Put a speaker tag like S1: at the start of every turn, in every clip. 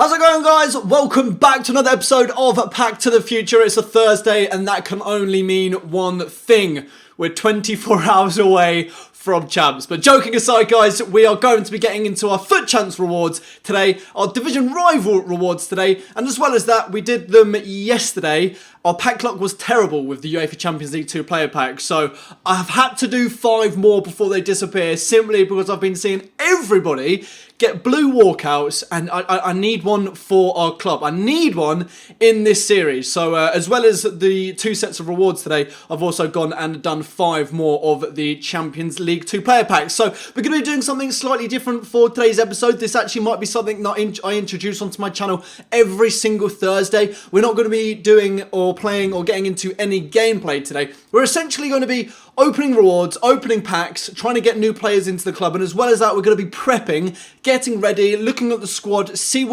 S1: How's it going, guys? Welcome back to another episode of Pack to the Future. It's a Thursday and that can only mean one thing. We're 24 hours away from champs. But joking aside, guys, we are going to be getting into our FUT champs rewards today, our division rival rewards today, and as well as that, we did them yesterday. Our pack luck was terrible with the UEFA Champions League 2 player pack, so I've had to do 5 more before they disappear, simply because I've been seeing everybody get blue walkouts, and I need one for our club. I need one in this series. So as well as the 2 sets of rewards today, I've also gone and done 5 more of the Champions League 2 player packs. So we're going to be doing something slightly different for today's episode. This actually might be something that I introduce onto my channel every single Thursday. We're not going to be doing or playing or getting into any gameplay today. We're essentially going to be opening rewards, opening packs, trying to get new players into the club, and as well as that, we're going to be prepping, getting ready, looking at the squad, see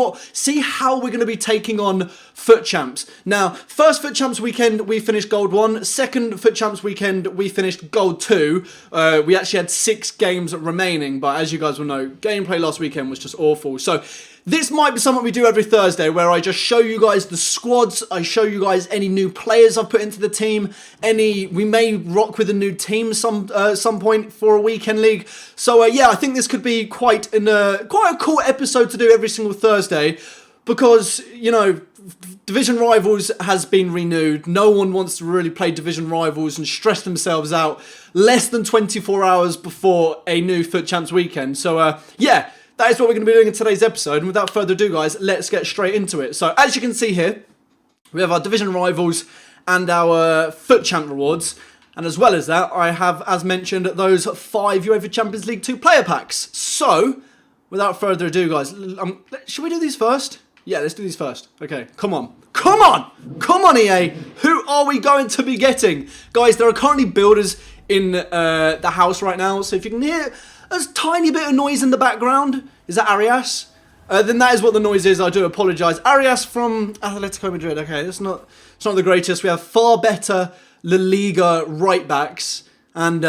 S1: how we're going to be taking on FUT champs. Now, first FUT champs weekend we finished gold 1. Second FUT champs weekend we finished gold 2. We actually had 6 games remaining, but as you guys will know, gameplay last weekend was just awful. So this might be something we do every Thursday, where I just show you guys the squads, I show you guys any new players I've put into the team, we may rock with a new team some point for a weekend league. So yeah, I think this could be quite a cool episode to do every single Thursday, because, you know, Division Rivals has been renewed. No one wants to really play Division Rivals and stress themselves out less than 24 hours before a new FUT Champs weekend. So yeah, that is what we're going to be doing in today's episode. And without further ado, guys, let's get straight into it. So as you can see here, we have our Division Rivals and our FUT Champ rewards. And as well as that, I have, as mentioned, those 5 UEFA Champions League 2 player packs. So without further ado, guys, should we do these first? Yeah, let's do these first. Okay, come on. Come on! Come on, EA! Who are we going to be getting? Guys, there are currently builders in the house right now. So if you can hear a tiny bit of noise in the background, is that Arias? Then that is what the noise is. I do apologise. Arias from Atletico Madrid. Okay, it's not the greatest. We have far better La Liga right backs, and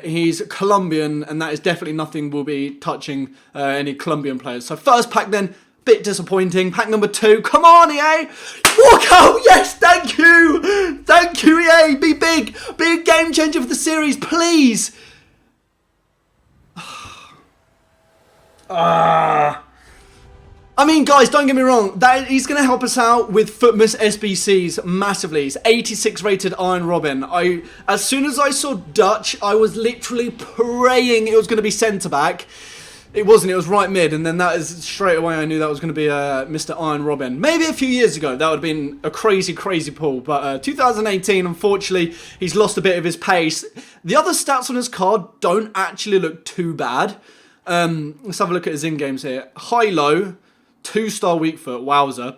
S1: he's Colombian, and that is definitely nothing we'll be touching any Colombian players. So first pack then, bit disappointing. Pack number 2. Come on, EA! Walk out! Yes, thank you! Thank you, EA! Be big! Be a game changer for the series, please! I mean, guys, don't get me wrong. He's going to help us out with Footmas SBCs massively. He's 86 rated Iron Robin. As soon as I saw Dutch, I was literally praying it was going to be centre-back. It wasn't. It was right mid, and then that is straight away I knew that was going to be Mr. Iron Robin. Maybe a few years ago, that would have been a crazy, crazy pull. But 2018, unfortunately, he's lost a bit of his pace. The other stats on his card don't actually look too bad. Let's have a look at his in-games here. High-low, 2-star weak foot, wowzer.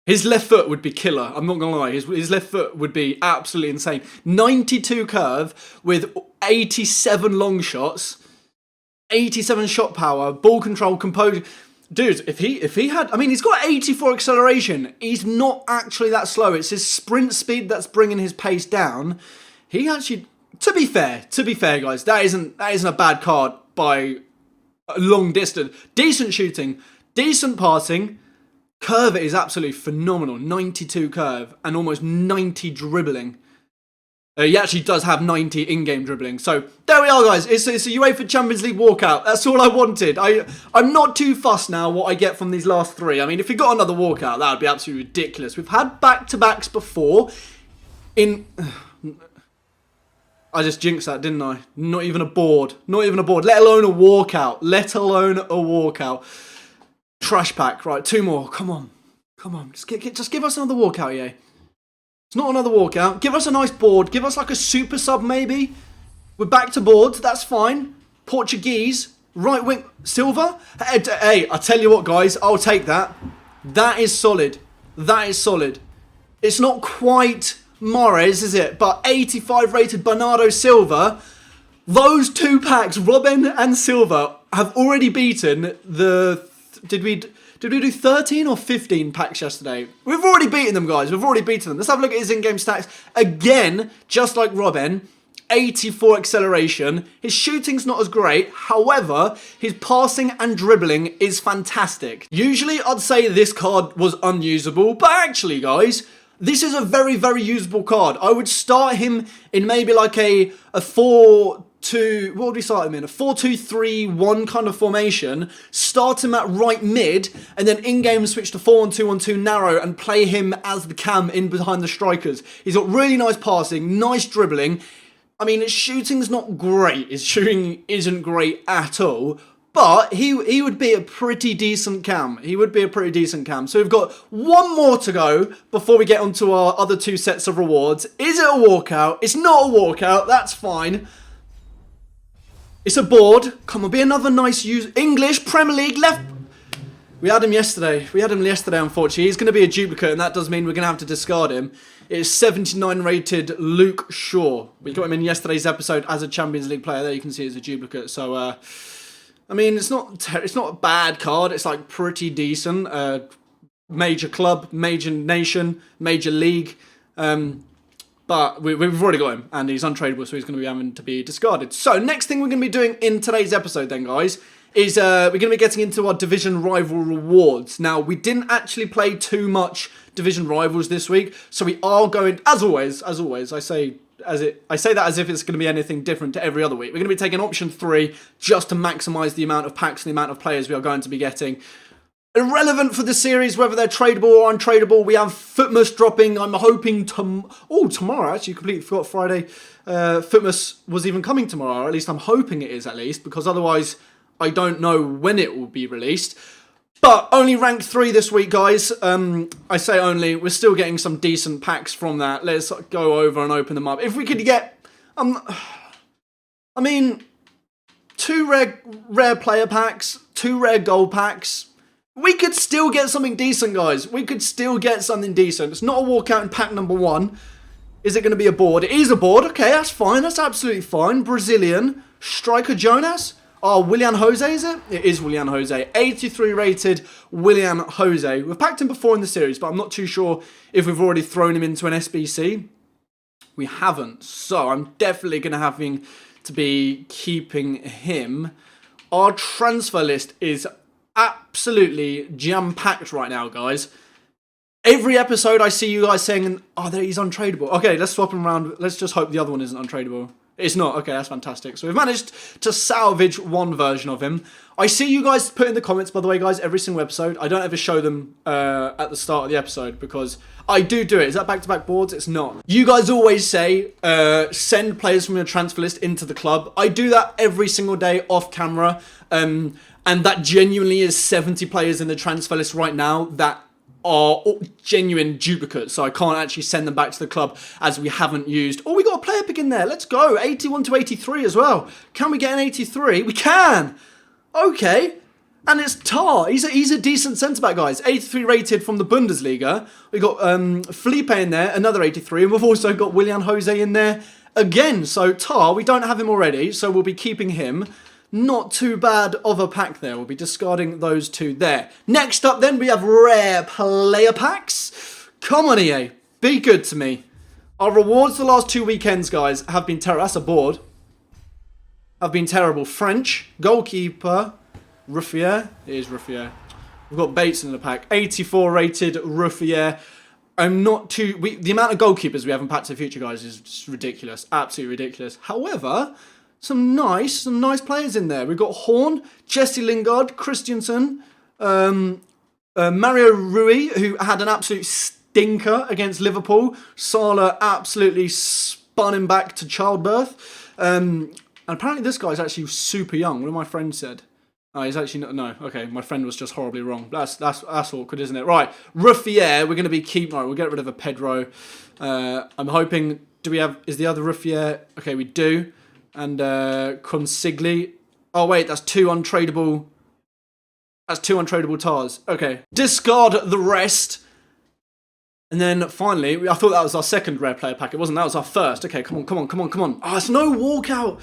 S1: His left foot would be killer, I'm not going to lie. His left foot would be absolutely insane. 92 curve with 87 long shots, 87 shot power, ball control, composure. Dude, if he had, I mean, he's got 84 acceleration. He's not actually that slow. It's his sprint speed that's bringing his pace down. He actually, to be fair, guys, that isn't a bad card by a long distance. Decent shooting, decent passing. Curve is absolutely phenomenal. 92 curve and almost 90 dribbling. He actually does have 90 in-game dribbling. So there we are, guys. It's a UEFA Champions League walkout. That's all I wanted. I'm not too fussed now what I get from these last 3. I mean, if we got another walkout, that would be absolutely ridiculous. We've had back-to-backs before. I just jinxed that, didn't I? Not even a board. Not even a board. Let alone a walkout. Let alone a walkout. Trash pack. Right, 2 more. Come on. Come on. Just give us another walkout, yeah. It's not another walkout. Give us a nice board. Give us like a super sub, maybe. We're back to boards. That's fine. Portuguese. Right wing. Silva. Hey, I tell you what, guys. I'll take that. That is solid. That is solid. It's not quite Mahrez, is it? But 85 rated Bernardo Silva. Those 2 packs, Robin and Silva, have already beaten the... Did we do 13 or 15 packs yesterday? We've already beaten them, guys. We've already beaten them. Let's have a look at his in-game stats. Again, just like Robin, 84 acceleration. His shooting's not as great. However, his passing and dribbling is fantastic. Usually, I'd say this card was unusable, but actually, guys, this is a very, very usable card. I would start him in maybe like a 4-2, what would we start him in? A 4-2-3-1 kind of formation. Start him at right mid, and then in-game switch to 4-1-2-1-2 narrow and play him as the cam in behind the strikers. He's got really nice passing, nice dribbling. I mean, his shooting's not great. His shooting isn't great at all. But he would be a pretty decent cam. He would be a pretty decent cam. So we've got one more to go before we get onto our other 2 sets of rewards. Is it a walkout? It's not a walkout. That's fine. It's a board. Come on, be another nice use. English, Premier League, left. We had him yesterday. Unfortunately. He's going to be a duplicate, and that does mean we're going to have to discard him. It's 79 rated Luke Shaw. We got him in yesterday's episode as a Champions League player. There you can see it's a duplicate. So, I mean, it's not a bad card. It's like pretty decent. Major club, major nation, major league. But we've already got him, and he's untradeable, so he's going to be having to be discarded. So next thing we're going to be doing in today's episode then, guys, is we're going to be getting into our division rival rewards. Now, we didn't actually play too much division rivals this week, so we are going, as always, I say that as if it's going to be anything different to every other week. We're going to be taking option 3 just to maximise the amount of packs and the amount of players we are going to be getting. Irrelevant for the series, whether they're tradable or untradeable. We have Futmas dropping. I'm hoping tomorrow. Actually, completely forgot Friday. Futmas was even coming tomorrow. Or at least I'm hoping it is, at least, because otherwise I don't know when it will be released. But only rank 3 this week, guys. I say only. We're still getting some decent packs from that. Let's go over and open them up. If we could get, I mean, 2 rare player packs, 2 rare gold packs. We could still get something decent, guys. We could still get something decent. It's not a walkout in pack number 1. Is it going to be a board? It is a board. Okay, that's fine. That's absolutely fine. Brazilian. Striker Jonas. Oh, Willian Jose, is it? It is Willian Jose. 83 rated Willian Jose. We've packed him before in the series, but I'm not too sure if we've already thrown him into an SBC. We haven't. So I'm definitely going to have to be keeping him. Our transfer list is absolutely jam-packed right now, guys. Every episode I see you guys saying, oh, he's untradeable. Okay, let's swap him around. Let's just hope the other one isn't untradeable. It's not. Okay, that's fantastic. So we've managed to salvage one version of him. I see you guys put in the comments, by the way, guys, every single episode. I don't ever show them at the start of the episode because I do it. Is that back-to-back boards? It's not. You guys always say, send players from your transfer list into the club. I do that every single day off camera. And that genuinely is 70 players in the transfer list right now that are genuine duplicates, so I can't actually send them back to the club as we haven't used. Oh, we got a player pick in there. Let's go. 81 to 83 as well. Can we get an 83? We can. Okay. And it's Tar. He's a decent centre-back, guys. 83 rated from the Bundesliga. We got Felipe in there, another 83. And we've also got Willian Jose in there again. So Tar, we don't have him already, so we'll be keeping him. Not too bad of a pack there. We'll be discarding those 2 there. Next up then, we have rare player packs. Come on, EA. Be good to me. Our rewards the last 2 weekends, guys, have been terrible. That's a board. Have been terrible. French, goalkeeper, Ruffier. It is Ruffier. We've got Bates in the pack. 84 rated Ruffier. I'm not too... the amount of goalkeepers we have in Pack to the Future, guys, is just ridiculous. Absolutely ridiculous. However... Some nice players in there. We've got Horn, Jesse Lingard, Christensen, Mario Rui, who had an absolute stinker against Liverpool. Salah absolutely spun him back to childbirth. And apparently this guy's actually super young. One of my friends said. Oh, he's actually not. No, okay, my friend was just horribly wrong. That's awkward, isn't it? Right, Ruffier, we're going to be keeping. Right, we'll get rid of a Pedro. I'm hoping. Is the other Ruffier? Okay, we do. And Consigli. Oh wait, that's 2 untradeable. That's 2 untradeable tars. Okay. Discard the rest. And then finally, I thought that was our second rare player pack. It wasn't. That was our first. Okay, come on. Oh, it's no walkout.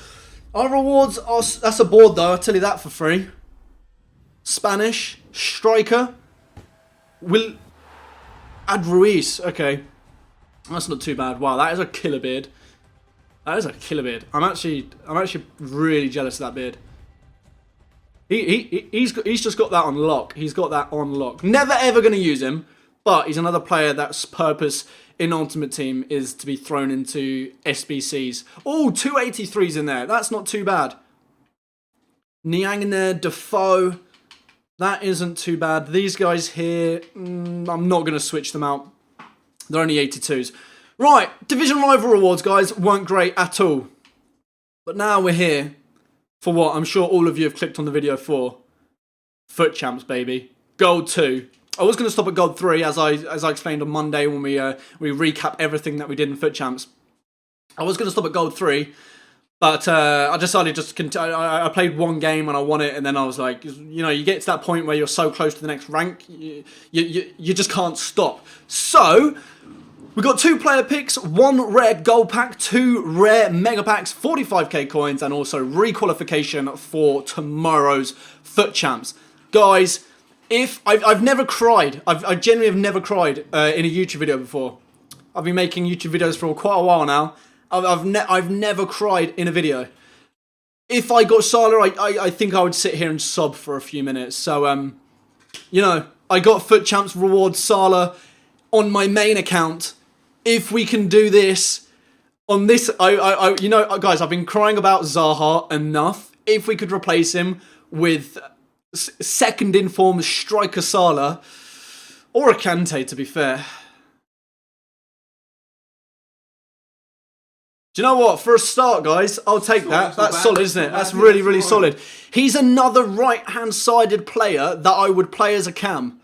S1: Our rewards are. That's a board though. I'll tell you that for free. Spanish striker. Ad Ruiz. Okay. That's not too bad. Wow, that is a killer beard. That is a killer beard. I'm actually really jealous of that beard. He's just got that on lock. He's got that on lock. Never ever going to use him, but he's another player that's purpose in Ultimate Team is to be thrown into SBCs. Oh, 283s in there. That's not too bad. Niang in there, Defoe. That isn't too bad. These guys here, I'm not going to switch them out. They're only 82s. Right, Division Rival rewards, guys, weren't great at all. But now we're here for what I'm sure all of you have clicked on the video for. FUT Champs, baby. Gold 2. I was going to stop at Gold 3, as I explained on Monday when we recap everything that we did in FUT Champs. I was going to stop at Gold 3, but I decided just to continue. I played one game and I won it, and then I was like, you know, you get to that point where you're so close to the next rank, you just can't stop. So we got 2 player picks, 1 rare gold pack, 2 rare mega packs, 45k coins, and also requalification for tomorrow's FUT Champs. Guys, if I've never cried, I genuinely have never cried in a YouTube video before. I've been making YouTube videos for quite a while now. I've never cried in a video. If I got Salah, I think I would sit here and sob for a few minutes. So you know, I got FUT Champs reward Salah on my main account. If we can do this on this, you know, guys, I've been crying about Zaha enough. If we could replace him with second in form striker Salah or a Kante, to be fair. Do you know what? For a start, guys, I'll take that. That's solid, isn't it? That's really, really solid. He's another right-hand-sided player that I would play as a cam.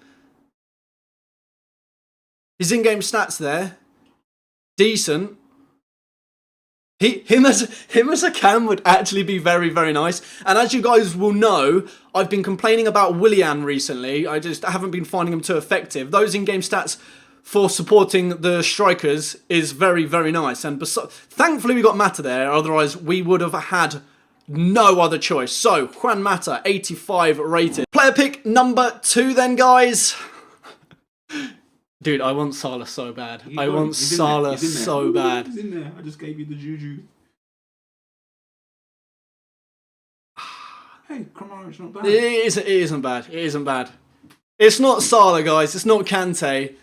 S1: His in-game stats there. Decent. Him as a cam would actually be very, very nice. And as you guys will know, I've been complaining about Willian recently. I just haven't been finding him too effective. Those in-game stats for supporting the strikers is very, very nice. And thankfully we got Mata there. Otherwise, we would have had no other choice. So, Juan Mata, 85 rated. Player pick number 2 then, guys. Dude, I want Salah so bad. I want Salah so bad.
S2: He's in there. I just gave you the juju. Hey, come on, it's not bad.
S1: It isn't bad. It isn't bad. It's not Salah, guys. It's not Kante.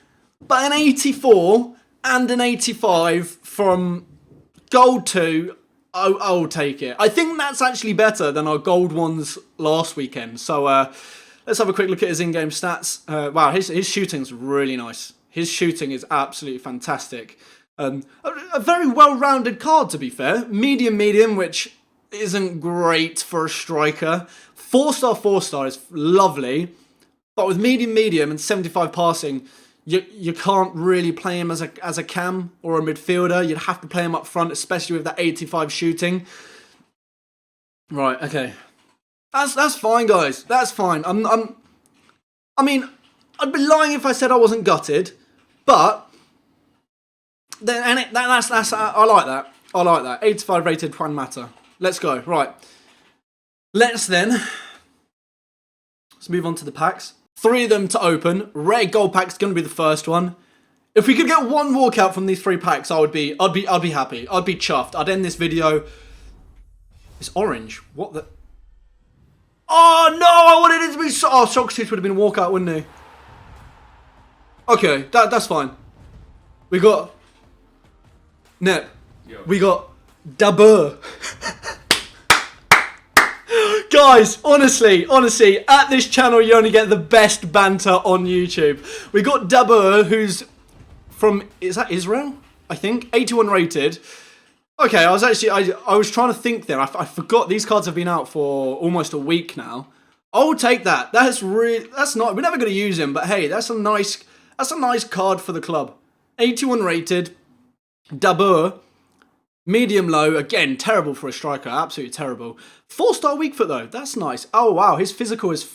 S1: But an 84 and an 85 from Gold 2, I'll take it. I think that's actually better than our Gold ones last weekend. So let's have a quick look at his in-game stats. Wow, his shooting's really nice. His shooting is absolutely fantastic. A very well-rounded card, to be fair. Medium, which isn't great for a striker. 4-star, 4-star is lovely. But with medium and 75 passing, you can't really play him as a cam or a midfielder. You'd have to play him up front, especially with that 85 shooting. Right, okay. That's fine, guys. That's fine. I mean, I'd be lying if I said I wasn't gutted, but then I like that. I like that. 85 rated Juan Mata. Let's go. Right. Let's move on to the packs. 3 of them to open. Rare gold pack's gonna be the first one. If we could get 1 walkout from these 3 packs, I'd be happy. I'd be chuffed. I'd end this video. It's orange. What the? Oh no! I wanted it to be. Oh, Socrates would have been a walkout, wouldn't he? Okay, that's fine. We got Nep.
S2: Yo.
S1: We got Dabur. Guys, honestly, at this channel you only get the best banter on YouTube. We got Dabur, who's from, is that Israel? I think 81 rated. Okay, I was trying to think there. I forgot these cards have been out for almost a week now. I will take that. That's not. We're never going to use him, but hey, that's a nice card for the club. 81 rated, Dabur, medium low. Again, terrible for a striker. Absolutely terrible. 4-star weak foot though. That's nice. Oh wow, his physical is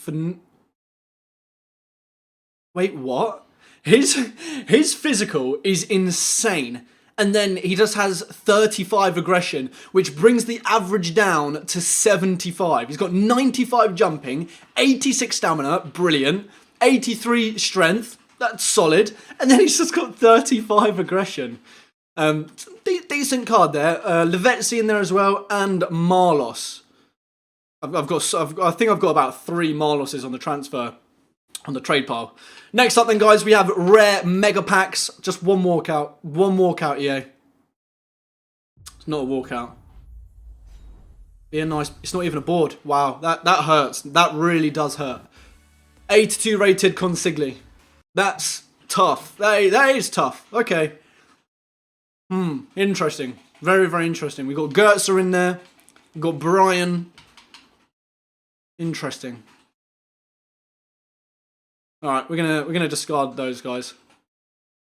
S1: Wait, what? His physical is insane. And then he just has 35 aggression, which brings the average down to 75. He's got 95 jumping, 86 stamina, brilliant, 83 strength, that's solid, and then he's just got 35 aggression. Decent card there. Lavezzi in there as well, and Marlos. I think I've got about 3 Marloses on the transfer, on the trade pile. Next up then, guys, we have rare mega packs. Just one walkout. One walkout, EA. It's not a walkout. Be a nice... It's not even a board. Wow, that hurts. That really does hurt. 82 rated Consigli. That's tough. That is tough. Okay. Interesting. Very, very interesting. We've got Goetzer in there. We've got Brian. Interesting. Alright, we're gonna discard those guys.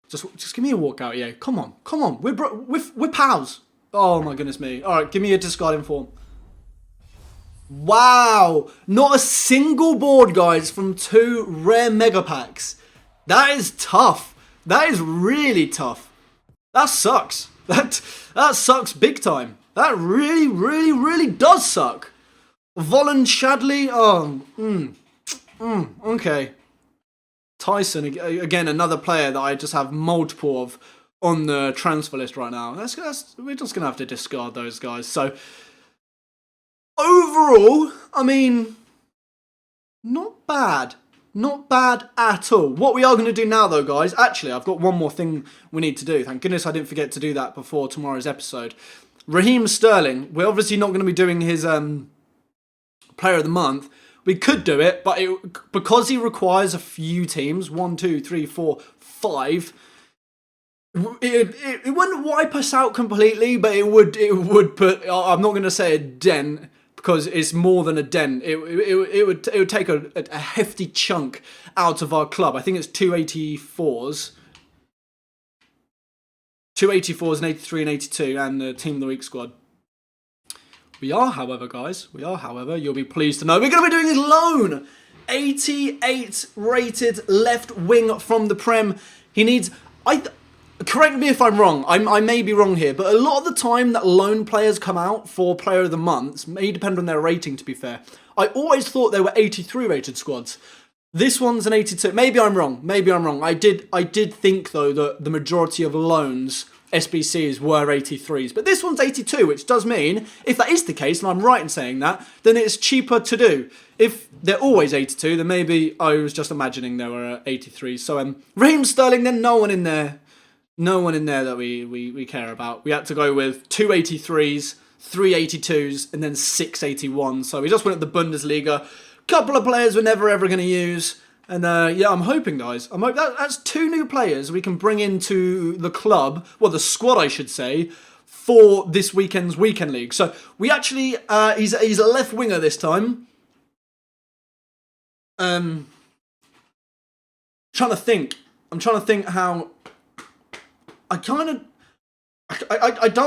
S1: Just give me a walkout, yeah. Come on. We're pals. Oh my goodness me. Alright, give me a discarding form. Wow! Not a single board, guys, from 2 rare mega packs. That is tough. That is really tough. That sucks. That sucks big time. That really, really, really does suck. Volland Shadley. Oh, okay. Tyson, again, another player that I just have multiple of on the transfer list right now. We're just going to have to discard those guys. So, overall, I mean, not bad. Not bad at all. What we are going to do now, though, guys, actually, I've got one more thing we need to do. Thank goodness I didn't forget to do that before tomorrow's episode. Raheem Sterling, we're obviously not going to be doing his Player of the Month. We could do it, but because he requires a few teams, 1, 2, 3, 4, 5, it wouldn't wipe us out completely, but it would put, I'm not going to say a dent, because it's more than a dent. It would take a hefty chunk out of our club. I think it's 284s. 284s and 83 and 82 and the Team of the Week squad. We are, however, guys, you'll be pleased to know, we're going to be doing his loan. 88 rated left wing from the Prem. He needs... Correct me if I'm wrong, I may be wrong here, but a lot of the time that loan players come out for Player of the Month, may depend on their rating to be fair, I always thought they were 83 rated squads. This one's an 82, maybe I'm wrong. I did think though that the majority of loans, SBCs, were 83s, but this one's 82, which does mean, if that is the case, and I'm right in saying that, then it's cheaper to do. If they're always 82, then maybe I was just imagining they were 83s. So Raheem Sterling, then no one in there. No one in there that we care about. We had to go with 2 83s, 3 82s, and then 6 81s. So we just went at the Bundesliga. Couple of players we're never ever going to use. And yeah, I'm hoping, guys. I'm hoping that's 2 new players we can bring into the club. Well, the squad, I should say, for this weekend's Weekend League. So we actually, he's a left winger this time. I'm trying to think how... I don't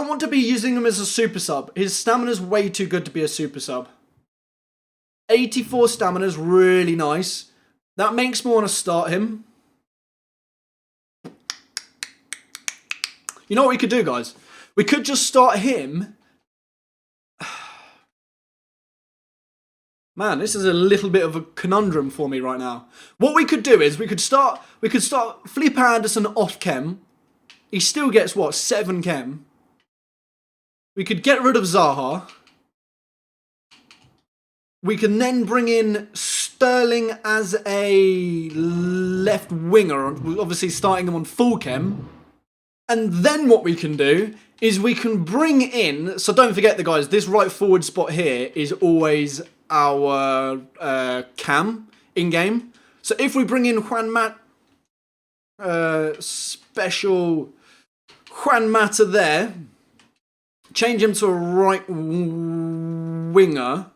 S1: want to be using him as a super sub. His stamina's way too good to be a super sub. 84 stamina's really nice. That makes me want to start him. You know what we could do, guys? We could just start him. Man, this is a little bit of a conundrum for me right now. What we could do is we could start Felipe Anderson off chem. He still gets, what, 7 chem? We could get rid of Zaha. We can then bring in Sterling as a left winger, obviously starting him on full chem. And then what we can do is we can bring in, so don't forget the guys, this right forward spot here is always our cam in-game. So if we bring in special Juan Mata there, change him to a right winger,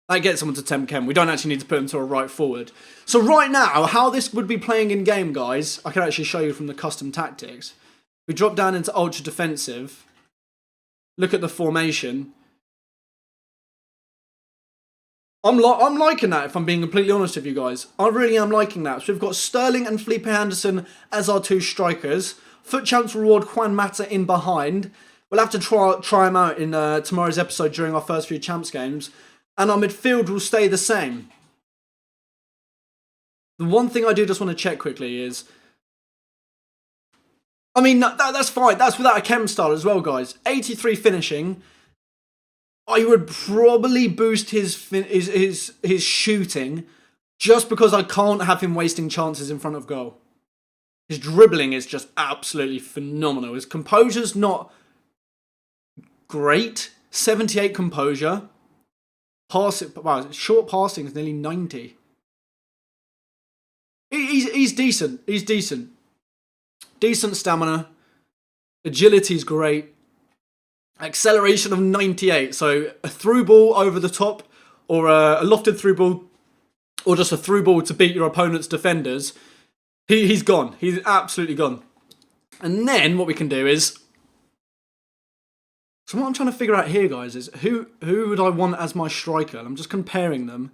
S1: that gets someone to 10 chem. We don't actually need to put him to a right forward. So right now, how this would be playing in game, guys, I can actually show you from the custom tactics. We drop down into ultra defensive, look at the formation. I'm liking that, if I'm being completely honest with you guys. I really am liking that. So we've got Sterling and Felipe Anderson as our 2 strikers. FUT Champs reward Juan Mata in behind. We'll have to try him out in tomorrow's episode during our first few Champs games. And our midfield will stay the same. The one thing I do just want to check quickly is... I mean, that's fine. That's without a chem style as well, guys. 83 finishing. I would probably boost his shooting just because I can't have him wasting chances in front of goal. His dribbling is just absolutely phenomenal. His composure's not great. 78 composure. Short passing is nearly 90. He's decent. He's decent. Decent stamina. Agility's great. Acceleration of 98. So a through ball over the top, or a lofted through ball, or just a through ball to beat your opponent's defenders. He's gone. He's absolutely gone. And then what we can do is... So what I'm trying to figure out here, guys, is who would I want as my striker? I'm just comparing them.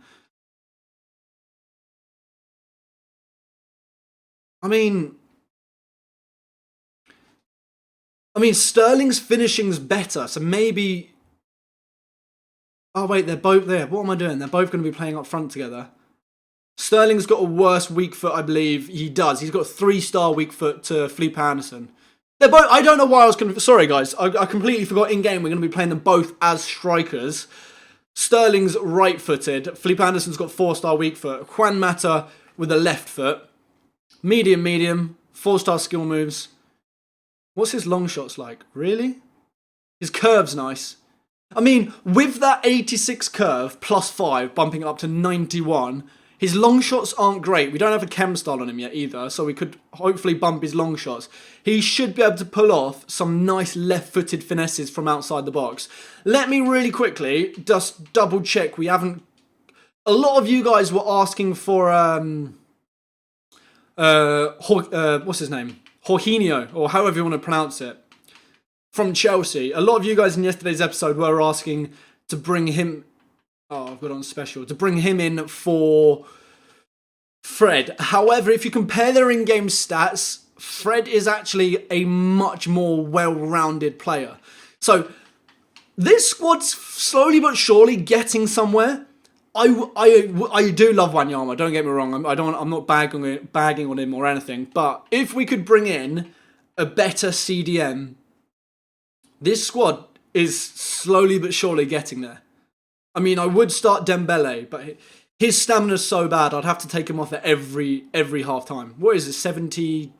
S1: I mean, Sterling's finishing's better, so maybe... Oh, wait, they're both there. What am I doing? They're both going to be playing up front together. Sterling's got a worse weak foot, I believe. He does. He's got a 3-star weak foot to Felipe Anderson. They're both... I don't know why I was... Sorry, guys. I completely forgot in-game we're going to be playing them both as strikers. Sterling's right-footed. Felipe Anderson's got 4-star weak foot. Juan Mata with a left foot. Medium. 4-star skill moves. What's his long shots like? Really? His curve's nice. I mean, with that 86 curve, plus 5, bumping it up to 91... His long shots aren't great. We don't have a chem style on him yet either, so we could hopefully bump his long shots. He should be able to pull off some nice left-footed finesses from outside the box. Let me really quickly just double check we haven't... A lot of you guys were asking for what's his name? Jorginho, or however you want to pronounce it, from Chelsea. A lot of you guys in yesterday's episode were asking to bring him... Oh, I've got on special. To bring him in for Fred. However, if you compare their in-game stats, Fred is actually a much more well-rounded player. So, this squad's slowly but surely getting somewhere. I do love Wanyama, don't get me wrong. I'm not bagging on him or anything. But if we could bring in a better CDM, this squad is slowly but surely getting there. I mean, I would start Dembele, but his stamina's so bad, I'd have to take him off at every half time. What is it, 70?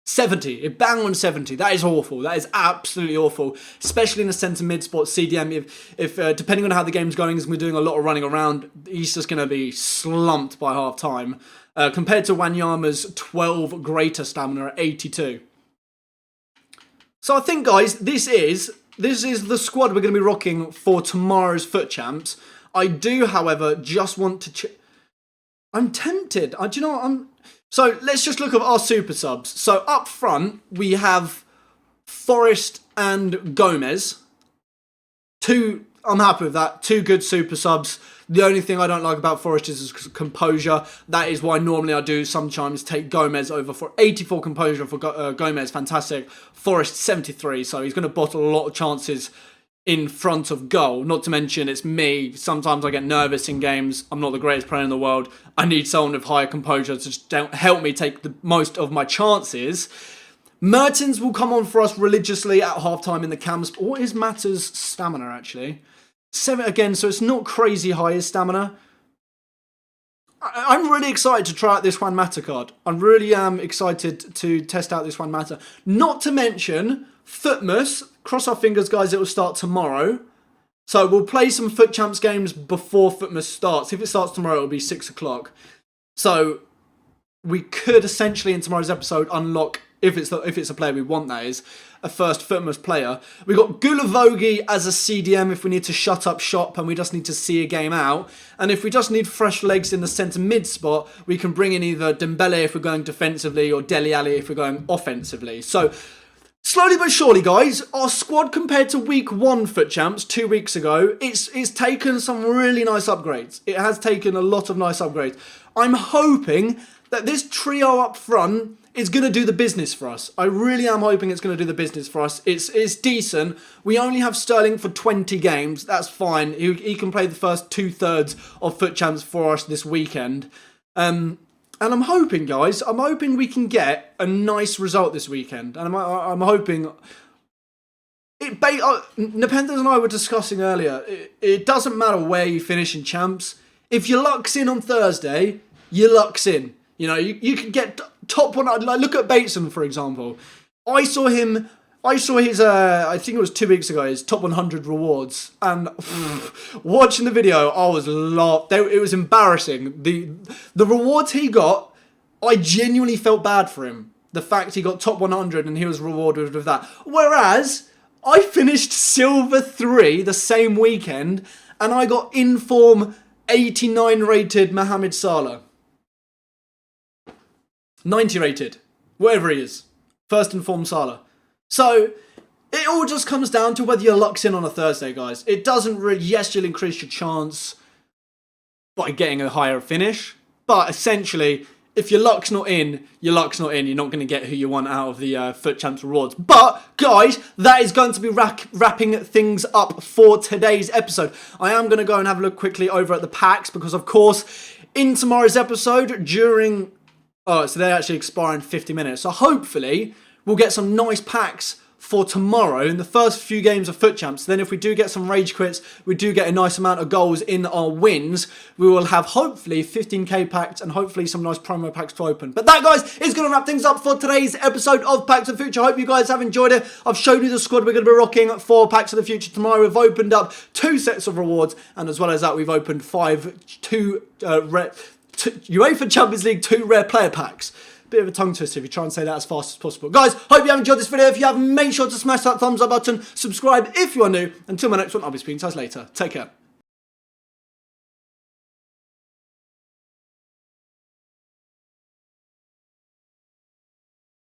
S1: 70. It bang on 70. That is awful. That is absolutely awful, especially in the centre mid spot CDM. If depending on how the game's going, as we're doing a lot of running around, he's just going to be slumped by half time. Compared to Wanyama's 12 greater stamina at 82. So I think, guys, this is the squad we're going to be rocking for tomorrow's FUT Champs. I do, however, just want to... I'm tempted. Do you know what? So let's just look at our super subs. So up front, we have Forest and Gomez. I'm happy with that. 2 good super subs. The only thing I don't like about Forest is his composure. That is why normally I do sometimes take Gomez over for 84 composure for Gomez. Fantastic. Forest 73. So he's going to bottle a lot of chances in front of goal. Not to mention it's me. Sometimes I get nervous in games. I'm not the greatest player in the world. I need someone with higher composure to just help me take the most of my chances. Mertens will come on for us religiously at halftime in the cams. What is Mata's stamina actually? 7 again, so it's not crazy high, his stamina. I'm really excited to try out this Juan Mata card. I really am excited to test out this Juan Mata. Not to mention, Futmas. Cross our fingers, guys, it will start tomorrow. So we'll play some FUT Champs games before Futmas starts. If it starts tomorrow, it'll be 6 o'clock. So we could essentially, in tomorrow's episode, unlock, if it's a player we want, that is, a first Futmas player. We got Gulavogi as a CDM if we need to shut up shop and we just need to see a game out. And if we just need fresh legs in the centre mid spot, we can bring in either Dembele if we're going defensively or Dele Alli if we're going offensively. So slowly but surely, guys, our squad compared to week 1 FUT Champs 2 weeks ago, it's taken some really nice upgrades. It has taken a lot of nice upgrades. I'm hoping that this trio up front is going to do the business for us. I really am hoping it's going to do the business for us. It's decent. We only have Sterling for 20 games. That's fine. He can play the first 2/3 of FUT Champs for us this weekend. And I'm hoping, guys, we can get a nice result this weekend. And I'm hoping... Nepenthes and I were discussing earlier, it doesn't matter where you finish in champs. If your luck's in on Thursday, your luck's in. You know, you can get top one. Like, look at Bateson, for example. I saw his, I think it was 2 weeks ago, his top 100 rewards. And watching the video, I was it was embarrassing. The rewards he got, I genuinely felt bad for him. The fact he got top 100 and he was rewarded with that. Whereas... I finished Silver 3 the same weekend, and I got in-form 89 rated Mohamed Salah. 90 rated. Whatever he is. First in-form Salah. So, it all just comes down to whether your luck's in on a Thursday, guys. It doesn't really... Yes, you'll increase your chance by getting a higher finish, but essentially... If your luck's not in, your luck's not in. You're not going to get who you want out of the FUT Champs rewards. But, guys, that is going to be wrapping things up for today's episode. I am going to go and have a look quickly over at the packs because, of course, in tomorrow's episode, during... Oh, so they actually expire in 50 minutes. So, hopefully, we'll get some nice packs for tomorrow in the first few games of FUT Champs. Then if we do get some rage quits, we do get a nice amount of goals in our wins, we will have hopefully 15k packs and hopefully some nice promo packs to open. But that, guys, is going to wrap things up for today's episode of Packs of the Future. I hope you guys have enjoyed it. I've shown you the squad we're going to be rocking for Packs of the Future tomorrow. We've opened up 2 sets of rewards, and as well as that, we've opened UEFA Champions League 2 rare player packs. Bit of a tongue twister if you try and say that as fast as possible. Guys, hope you have enjoyed this video. If you have, make sure to smash that thumbs up button. Subscribe if you are new. Until my next one, I'll be speaking to you guys later. Take care.